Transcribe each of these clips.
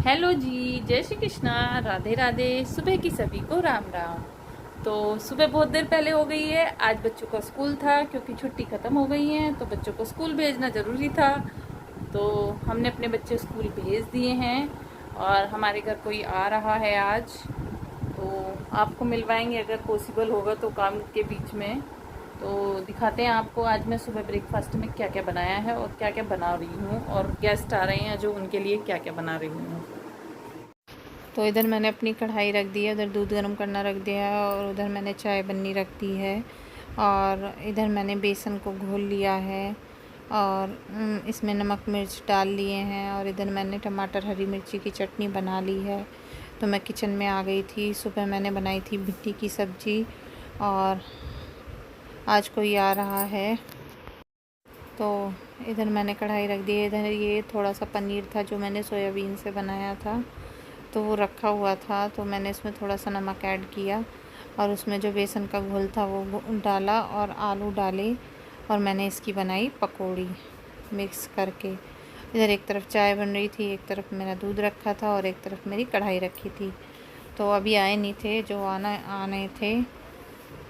Hello जी, जय श्री कृष्णा, राधे राधे। सुबह की सभी को राम राम। तो सुबह बहुत देर पहले हो गई है। आज बच्चों का स्कूल था क्योंकि छुट्टी ख़त्म हो गई है, तो बच्चों को स्कूल भेजना ज़रूरी था। तो हमने अपने बच्चे स्कूल भेज दिए हैं और हमारे घर कोई आ रहा है आज, तो आपको मिलवाएंगे अगर पॉसिबल होगा तो काम के बीच में। तो दिखाते हैं आपको आज मैं सुबह ब्रेकफास्ट में क्या क्या बनाया है और क्या क्या बना रही हूँ, और गेस्ट आ रहे हैं जो उनके लिए क्या क्या बना रही हूँ। तो इधर मैंने अपनी कढ़ाई रख दी है, उधर दूध गर्म करना रख दिया है और उधर मैंने चाय बननी रख दी है। और इधर मैंने बेसन को घोल लिया है और इसमें नमक मिर्च डाल लिए हैं। और इधर मैंने टमाटर हरी मिर्ची की चटनी बना ली है। तो मैं किचन में आ गई थी। सुबह मैंने बनाई थी भिंडी की सब्ज़ी और आज कोई आ रहा है, तो इधर मैंने कढ़ाई रख दी है। इधर ये थोड़ा सा पनीर था जो मैंने सोयाबीन से बनाया था, तो वो रखा हुआ था, तो मैंने इसमें थोड़ा सा नमक ऐड किया और उसमें जो बेसन का घोल था वो डाला और आलू डाले और मैंने इसकी बनाई पकौड़ी मिक्स करके। इधर एक तरफ चाय बन रही थी, एक तरफ मेरा दूध रखा था और एक तरफ मेरी कढ़ाई रखी थी। तो अभी आए नहीं थे, जो आने थे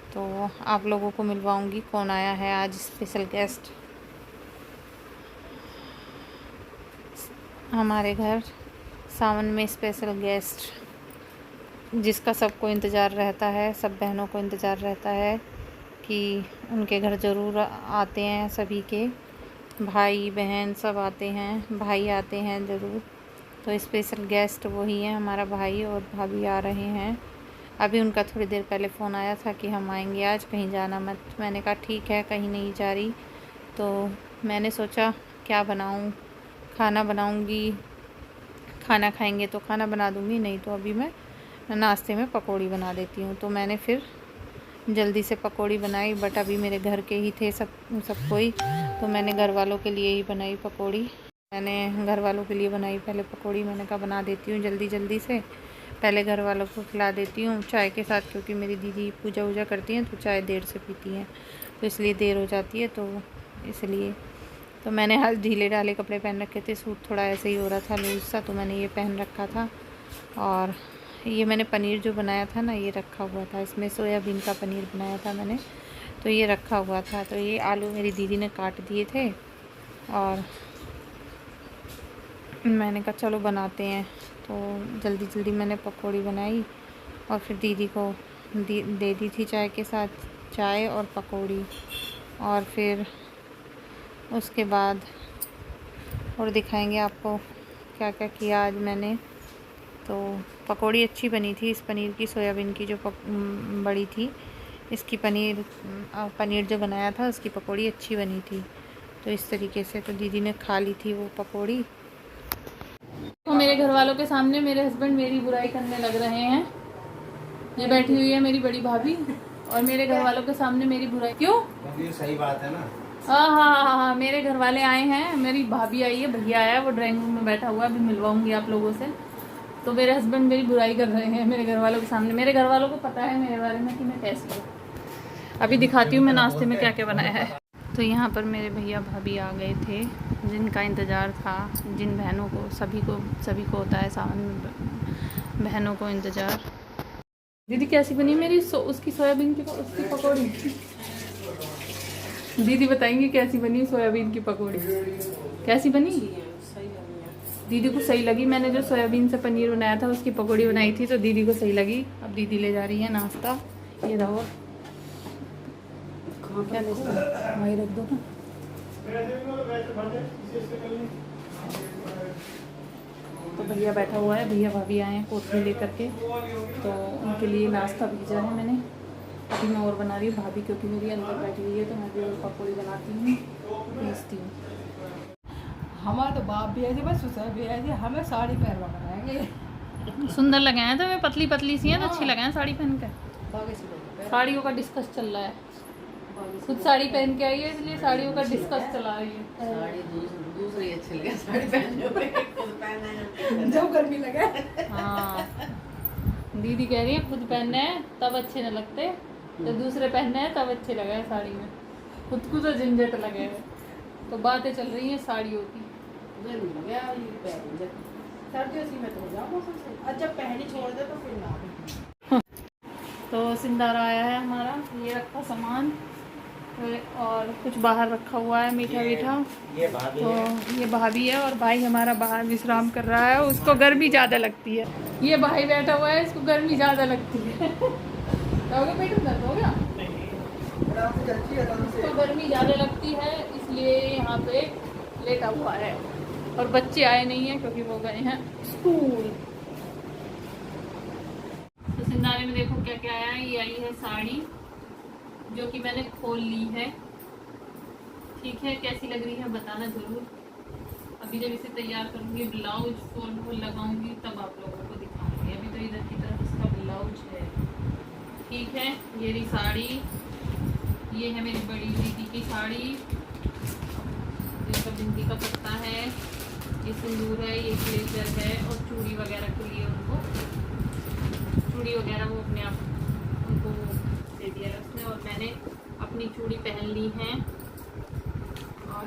तो आप लोगों को मिलवाऊंगी कौन आया है आज स्पेशल गेस्ट हमारे घर। सावन में स्पेशल गेस्ट जिसका सबको इंतज़ार रहता है, सब बहनों को इंतज़ार रहता है कि उनके घर ज़रूर आते हैं। सभी के भाई बहन सब आते हैं, भाई आते हैं ज़रूर। तो स्पेशल गेस्ट वही हैं, हमारा भाई और भाभी आ रहे हैं। अभी उनका थोड़ी देर पहले फ़ोन आया था कि हम आएंगे आज, कहीं जाना मत। मैंने कहा ठीक है, कहीं नहीं जा रही। तो मैंने सोचा क्या बनाऊं, खाना बनाऊंगी, खाना खाएंगे तो खाना बना दूंगी, नहीं तो अभी मैं नाश्ते में पकौड़ी बना देती हूँ। तो मैंने फिर जल्दी से पकौड़ी बनाई, बट अभी मेरे घर के ही थे सब कोई, तो मैंने घर वालों के लिए ही बनाई पकौड़ी। मैंने घर वालों के लिए बनाई पहले पकौड़ी। मैंने कहा बना देती हूँ जल्दी से, पहले घर वालों को खिला देती हूँ चाय के साथ, क्योंकि मेरी दीदी पूजा वूजा करती हैं तो चाय देर से पीती हैं, तो इसलिए देर हो जाती है, तो इसलिए। तो मैंने आज ढीले ढाले कपड़े पहन रखे थे, सूट थोड़ा ऐसे ही हो रहा था लूज सा, तो मैंने ये पहन रखा था। और ये मैंने पनीर जो बनाया था ना, ये रखा हुआ था, इसमें सोयाबीन का पनीर बनाया था मैंने, तो ये रखा हुआ था। तो ये आलू मेरी दीदी ने काट दिए थे और मैंने कहा चलो बनाते हैं। तो जल्दी मैंने पकौड़ी बनाई और फिर दीदी को दे दी थी चाय के साथ, चाय और पकौड़ी। और फिर उसके बाद और दिखाएंगे आपको क्या क्या किया आज मैंने। तो पकौड़ी अच्छी बनी थी इस पनीर की, सोयाबीन की जो बड़ी थी, इसकी पनीर जो बनाया था उसकी पकौड़ी अच्छी बनी थी। तो इस तरीके से तो दीदी ने खा ली थी वो पकौड़ी। तो मेरे घर वालों के सामने मेरे हस्बैंड मेरी बुराई करने लग रहे हैं। ये बैठी हुई है मेरी बड़ी भाभी और मेरे घर वालों के सामने मेरी बुराई क्यों? ये सही बात है ना। हाँ, मेरे घर वाले आए हैं, मेरी भाभी आई है, भैया आया है, वो ड्राइंग रूम में बैठा हुआ है, अभी मिलवाऊंगी आप लोगों से। तो मेरे हस्बैंड मेरी बुराई कर रहे हैं मेरे घर वालों के सामने। मेरे घर वालों को पता है मेरे बारे में कि मैं कैसी हूँ। अभी दिखाती हूँ मैं नाश्ते में क्या क्या बनाया है। तो यहाँ पर मेरे भैया भाभी आ गए थे, जिनका इंतज़ार था, जिन बहनों को सभी को होता है सावन में बहनों को इंतज़ार। दीदी कैसी बनी मेरी उसकी सोयाबीन की उसकी पकौड़ी? दीदी बताएंगी कैसी बनी सोयाबीन की पकौड़ी, कैसी बनी? दीदी को सही लगी। मैंने जो सोयाबीन से पनीर बनाया था उसकी पकौड़ी बनाई थी, तो दीदी को सही लगी। अब दीदी ले जा रही है नाश्ता। ये रहो, क्या वही रख दो ना। तो भैया बैठा हुआ है, भैया भाभी आए हैं कोथमी लेकर के, तो उनके लिए नाश्ता भेजा है मैंने। अभी मैं और बना रही हूँ, भाभी क्योंकि मेरी अंदर बैठी हुई है, तो मैं भी और पकौड़ी बनाती हूँ, भेजती हूँ। हमारा तो बाप भी ऐसे, बस ससुर भी ऐसे, हमें साड़ी पहनवा बनाएंगे। सुंदर लगे हैं, तो मैं पतली सी हैं तो अच्छी लगे हैं साड़ी पहन कर। साड़ियों का डिस्कस चल रहा है, खुद साड़ी पहन के आई है, इसलिए साड़ियों का डिस्कस चला रही है। साड़ी दूसरी अच्छी लगे, साड़ी पहनने में खुद पहनना जब गर्मी लगे। हाँ, दीदी कह रही है खुद पहनने हैं तब अच्छे न लगते, तो दूसरे पहनने हैं तब अच्छे लगे साड़ी में, खुद को तो झंझट लगे। तो बातें चल रही हैं साड़ियों की। सर्दियों सी में तो हो जाओ मौसम से, और जब पहली छोड़ दे तो फिर ना आवे। तो सिंदारा आया है हमारा, ये रखा सामान और कुछ बाहर रखा हुआ है मीठा मीठा। ये भाभी तो है। ये भाभी है और भाई हमारा बाहर विश्राम कर रहा है, उसको गर्मी ज़्यादा लगती है। ये भाई बैठा हुआ है, इसको गर्मी ज़्यादा लगती है। हो गया पेट में दर्द हो गया, तो गर्मी ज़्यादा लगती है इसलिए यहाँ पे लेटा हुआ है। और बच्चे आए नहीं हैं क्योंकि वो गए हैं स्कूल। तो सिंदारे में देखो क्या क्या आया है। ये आई है साड़ी जो कि मैंने खोल ली है, ठीक है। कैसी लग रही है बताना ज़रूर। अभी जब इसे तैयार करूँगी, ब्लाउज फॉल लगाऊंगी तब आप लोगों को दिखाऊंगी। अभी तो इधर की तरफ इसका ब्लाउज है, ठीक है। ये रही साड़ी, ये है मेरी बड़ी दीदी की साड़ी जिसका बिंदी का पत्ता है, ये सिंदूर है, ये ब्लेजर है और चूड़ी वगैरह के लिए उनको चूड़ी वगैरह वो अपने आप उनको दे दिया है उसने, और मैंने अपनी चूड़ी पहन ली है। और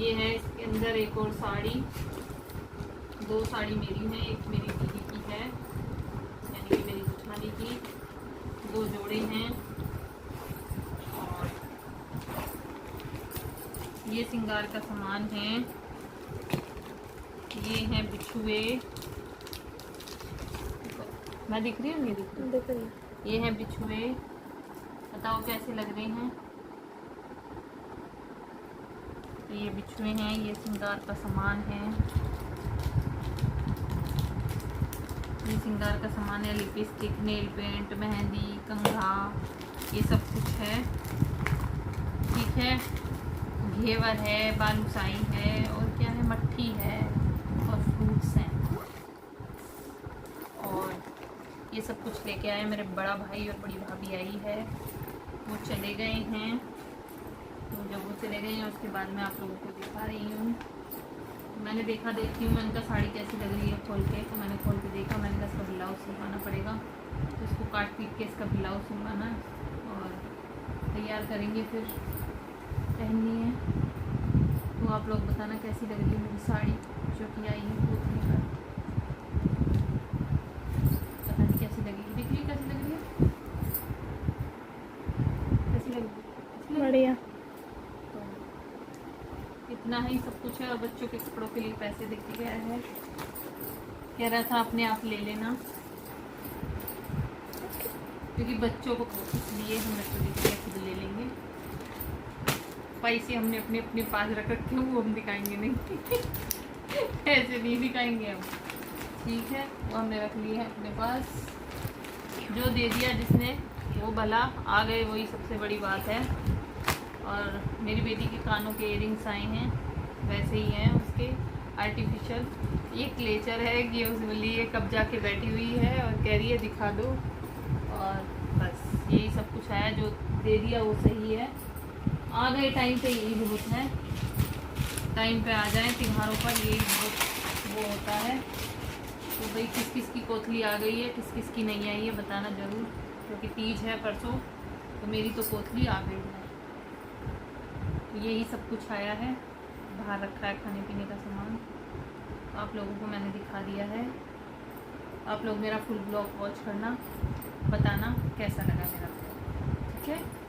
ये है इसके अंदर एक और साड़ी, 2 साड़ी मेरी हैं, एक मेरी दीदी की है यानी कि मेरी जेठानी की, 2 जोड़े हैं। और ये श्रृंगार का सामान है, ये हैं बिछुए, मैं दिख रही हूँ नहीं दिख रही, ये हैं बिछुए। बताओ कैसे लग रहे हैं। ये बिछुए हैं, ये श्रृंगार का सामान है, ये श्रृंगार का सामान है। लिपस्टिक, नेल पेंट, मेहंदी, कंघा, ये सब कुछ है, ठीक है। घेवर है, बालूशाही है और क्या है, मट्ठी है और फ्रूट्स हैं। और ये सब कुछ लेके आए मेरे बड़ा भाई और बड़ी भाभी आई है, वो चले गए हैं। तो जब वो चले गए हैं उसके बाद मैं आप लोगों को दिखा रही हूँ। मैंने देखा देखी हूँ, मैंने कहा साड़ी कैसी लग रही है खोल के, तो मैंने खोल के देखा, मैंने कहा इसका ब्लाउज सिलवाना पड़ेगा, तो इसको काट पीट के इसका ब्लाउज सिलवाना और तैयार करेंगे, फिर पहननी है। तो आप लोग बताना कैसी लग रही है मेरी साड़ी जो कि आई है पूछने का, पता नहीं कैसी लगेगी। देख ली कैसी लग रही है, कैसी लग रही है, बढ़िया। तो इतना ही सब कुछ है। और बच्चों के कपड़ों के लिए पैसे दे के गया है, कह रहा था अपने आप ले लेना, क्योंकि बच्चों को इसलिए हम बच्चों के लिए खुद ले लेंगे। पैसे हमने अपने अपने पास रख रखे हैं, वो हम दिखाएंगे नहीं। ऐसे नहीं दिखाएंगे हम, ठीक है। वो हमने रख लिए हैं अपने पास, जो दे दिया जिसने वो भला आ गए, वही सबसे बड़ी बात है। और मेरी बेटी के कानों के इयरिंग्स आए हैं, वैसे ही हैं उसके आर्टिफिशियल। ये क्लेचर है, ये उस लिए कब्जा के बैठी हुई है और कह रही है दिखा दो। और बस यही सब कुछ आया, जो दे दिया वो सही है। आ गए टाइम पे, यही बहुत है। टाइम पे आ जाए त्योहारों पर, यही बहुत वो होता है। तो भाई किस किस की कोतली आ गई है, किस किस की नहीं आई है बताना ज़रूर, क्योंकि तीज है परसों, तो मेरी तो कोतली आ गई है। तो यही सब कुछ आया है, बाहर रखा है खाने पीने का सामान। तो आप लोगों को मैंने दिखा दिया है। आप लोग मेरा फुल ब्लॉग वॉच करना, बताना कैसा लगा मेरा, ठीक है।